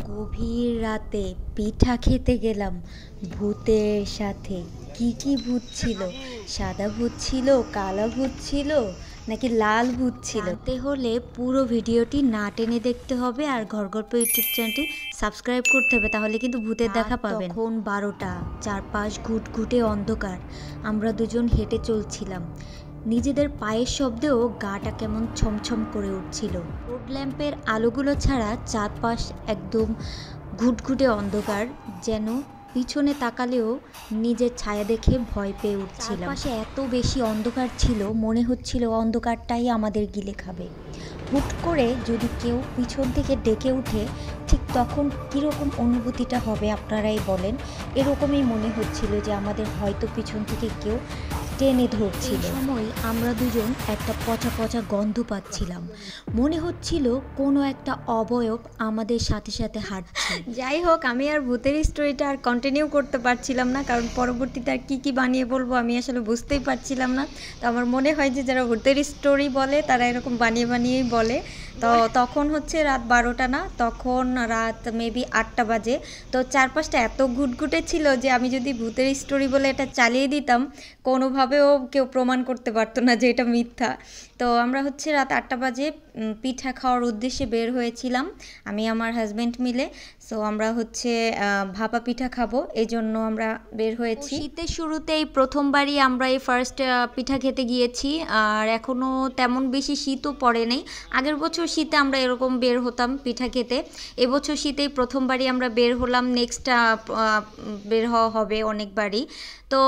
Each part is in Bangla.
গভীর রাতে পিঠা খেতে গেলাম ভূতের সাথে। কি কি ভূত ছিল? সাদা ভূত ছিল, কালো ভূত ছিল, নাকি লাল ভূত ছিল? জানতে হলে পুরো ভিডিওটি না টেনে দেখতে হবে আর ঘর গল্প ইউটিউব চ্যানেলটি সাবস্ক্রাইব করতে হবে, তাহলে কিন্তু ভূতের দেখা পাবেন। তখন 12টা, চারপাশ ঘুটঘুটে অন্ধকার। আমরা দুজন হেঁটে চলছিলাম, নিজেদের পায়ের শব্দেও গাটা কেমন ছমছম করে উঠছিল। রোড ল্যাম্পের আলোগুলো ছাড়া চারপাশ একদম ঘুটঘুটে অন্ধকার, যেন পিছনে তাকালেও নিজের ছায়া দেখে ভয় পেয়ে উঠছিলাম। চারপাশে এত বেশি অন্ধকার ছিল, মনে হচ্ছিল অন্ধকারটাই আমাদের গিলে খাবে। হুট করে যদি কেউ পিছন থেকে ডেকে উঠে, ঠিক তখন কীরকম অনুভূতিটা হবে আপনারাই বলেন। এরকমই মনে হচ্ছিল যে আমাদের হয়তো পিছন থেকে কেউ টেনে ধরছিল। সময় আমরা দুজন একটা পচা পচা গন্ধ পাচ্ছিলাম, মনে হচ্ছিল কোনো একটা অবয়ব আমাদের সাথে সাথে হাঁটছে। যাই হোক, আমি আর ভূতের স্টোরিটা আর কন্টিনিউ করতে পারছিলাম না, কারণ পরবর্তীতে আর কী বানিয়ে বলবো আমি আসলে বুঝতেই পারছিলাম না। তো আমার মনে হয় যে যারা ভূতের স্টোরি বলে তারা এরকম বানিয়ে বানিয়েই বলে। তো তখন হচ্ছে রাত 12টা না, তখন রাত মেবি 8টা বাজে। তো চারপাশটা এত ঘুটঘুটে ছিল যে আমি যদি ভূতের স্টোরি বলে এটা চালিয়ে দিতাম, কোনোভাবেও কেউ প্রমাণ করতে পারতো না যে এটা মিথ্যা। তো আমরা হচ্ছে রাত 8টা বাজে পিঠা খাওয়ার উদ্দেশ্যে বের হয়েছিলাম, আমি আমার হাজব্যান্ড মিলে। সো আমরা হচ্ছে ভাপা পিঠা খাবো, এই জন্য আমরা বের হয়েছি। শীতের শুরুতেই প্রথমবারই আমরা এই ফার্স্ট পিঠা খেতে গিয়েছি, আর এখনও তেমন বেশি শীতও পড়ে নেই। আগের বছর শীতে আমরা এরকম বের হতাম পিঠা খেতে, এবছর শীতেই প্রথমবারই আমরা বের হলাম। নেক্সট বের হওয়া হবে অনেকবারই। তো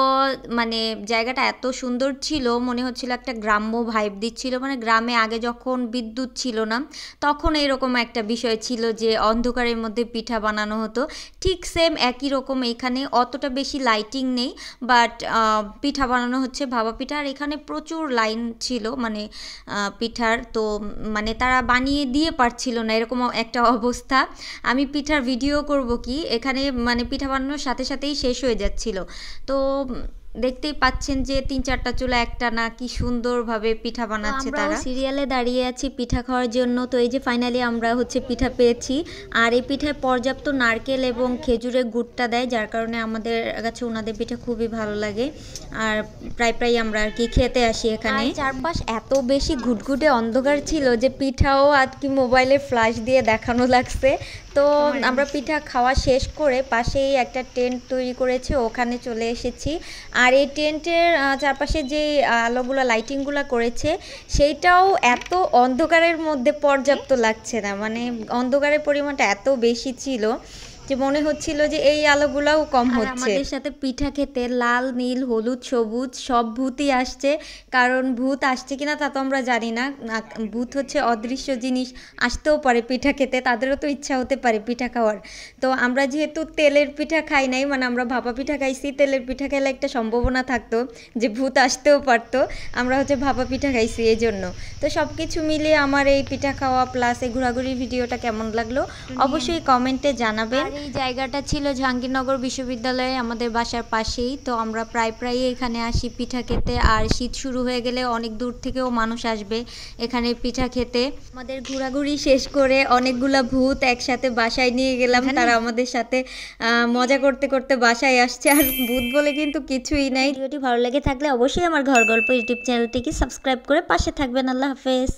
মানে জায়গাটা এত সুন্দর ছিল, মনে হচ্ছিল একটা গ্রাম্য ভাইব দিচ্ছিল। মানে গ্রামে আগে যখন বিদ্যুৎ ছিল না, তখন এরকম একটা বিষয় ছিল যে অন্ধকারের মধ্যে পিঠা বানানো হতো। ঠিক সেম একই রকম এখানে, অতটা বেশি লাইটিং নেই, বাট পিঠা বানানো হচ্ছে ভাপা পিঠা। আর এখানে প্রচুর লাইন ছিল মানে পিঠার, তো মানে তারা বানিয়ে দিয়ে পারছিল না, এরকম একটা অবস্থা। আমি পিঠার ভিডিও করব কি, এখানে মানে পিঠা বানানোর সাথে সাথেই শেষ হয়ে যাচ্ছিল। তো দেখতেই পাচ্ছেন যে 3-4টা চুলা একটা না, কি সুন্দরভাবে পিঠা বানাচ্ছে তারা। সিরিয়ালে দাঁড়িয়ে আছি পিঠা খাওয়ার জন্য। তো এই যে ফাইনালি আমরা হচ্ছে পিঠা পেয়েছি, আর এই পিঠায় পর্যাপ্ত নারকেল এবং খেজুরের গুড়টা দেয়, যার কারণে আমাদের কাছে ওনাদের পিঠা খুবই ভালো লাগে। আর প্রায় আমরা আর কি খেতে আসি এখানে। চারপাশ এত বেশি ঘুটঘুটে অন্ধকার ছিল যে পিঠাও আর কি মোবাইলে ফ্ল্যাশ দিয়ে দেখানো লাগছে। তো আমরা পিঠা খাওয়া শেষ করে পাশেই একটা টেন্ট তৈরি করেছে, ওখানে চলে এসেছি। আর এই টেন্টের চারপাশে যে আলোগুলো লাইটিংগুলো করেছে, সেইটাও এত অন্ধকারের মধ্যে পর্যাপ্ত লাগছে না। মানে অন্ধকারের পরিমাণটা এত বেশি ছিল যে মনে হচ্ছিল যে এই আলোগুলাও কম হচ্ছে। আমাদের সাথে পিঠা খেতে লাল, নীল, হলুদ, সবুজ সব ভূতই আসছে। কারণ ভূত আসছে কিনা তা তো আমরা জানি না, ভূত হচ্ছে অদৃশ্য জিনিস, আসতেও পারে পিঠা খেতে, তাদেরও তো ইচ্ছা হতে পারে পিঠা খাওয়ার। তো আমরা যেহেতু তেলের পিঠা খাই নাই, মানে আমরা ভাপা পিঠা খাইছি, তেলের পিঠা খেলে একটা সম্ভাবনা থাকতো যে ভূত আসতেও পারতো, আমরা হচ্ছে ভাপা পিঠা খাইছি এই জন্য। তো সব কিছু মিলিয়ে আমার এই পিঠা খাওয়া প্লাস এই ঘোরাঘুরি ভিডিওটা কেমন লাগলো অবশ্যই কমেন্টে জানাবেন। এই জায়গাটা ছিল জাহাঙ্গীরনগর বিশ্ববিদ্যালয়ে, আমাদের বাসার পাশেই। তো আমরা প্রায় এখানে আসি পিঠা খেতে, আর শীত শুরু হয়ে গেলে অনেক দূর থেকেও মানুষ আসবে এখানে পিঠা খেতে। আমাদের ঘোরাঘুরি শেষ করে অনেকগুলা ভূত একসাথে বাসায় নিয়ে গেলাম, তারা আমাদের সাথে মজা করতে করতে বাসায় আসছে। আর ভূত বলে কিন্তু কিছুই নাই। ভিডিওটি ভালো লেগে থাকলে অবশ্যই আমার ঘর গল্প ইউটিউব চ্যানেলটিকে সাবস্ক্রাইব করে পাশে থাকবেন। আল্লাহ হাফেজ।